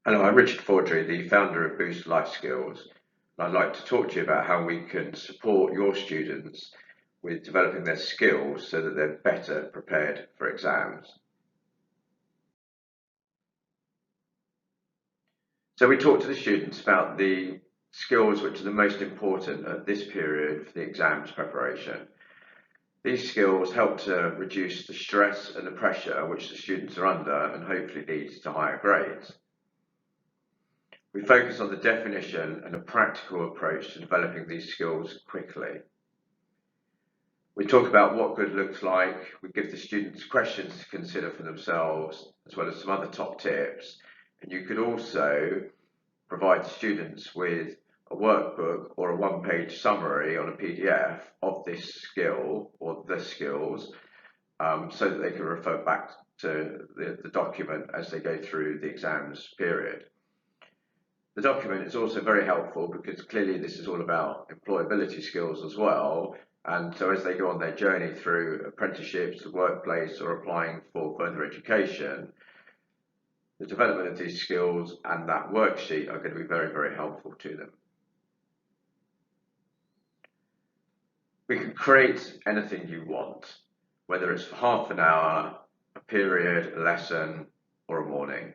Hello, I'm Richard Fordry, the founder of Boost Life Skills. And I'd like to talk to you about how we can support your students with developing their skills so that they're better prepared for exams. So we talk to the students about the skills which are the most important at this period for the exams preparation. These skills help to reduce the stress and the pressure which the students are under and hopefully leads to higher grades. We focus on the definition and a practical approach to developing these skills quickly. We talk about what good looks like, we give the students questions to consider for themselves, as well as some other top tips. And you could also provide students with a workbook or a one-page summary on a PDF of this skill or the skills, so that they can refer back to the document as they go through the exams period. The document is also very helpful because clearly this is all about employability skills as well. And so as they go on their journey through apprenticeships, the workplace, or applying for further education, the development of these skills and that worksheet are going to be very, very helpful to them. We can create anything you want, whether it's for half an hour, a period, a lesson, or a morning.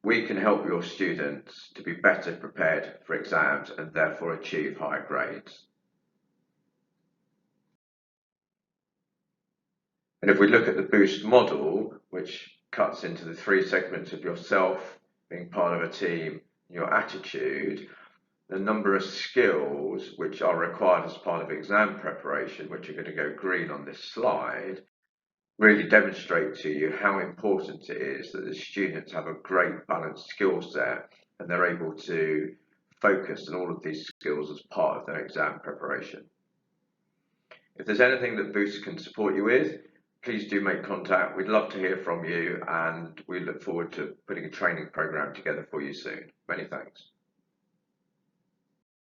We can help your students to be better prepared for exams and therefore achieve higher grades. And if we look at the Boost model, which cuts into the three segments of yourself, being part of a team, your attitude, the number of skills which are required as part of exam preparation, which are going to go green on this slide, really demonstrate to you how important it is that the students have a great balanced skill set and they're able to focus on all of these skills as part of their exam preparation. If there's anything that Boost can support you with, please do make contact. We'd love to hear from you and we look forward to putting a training program together for you soon. Many thanks.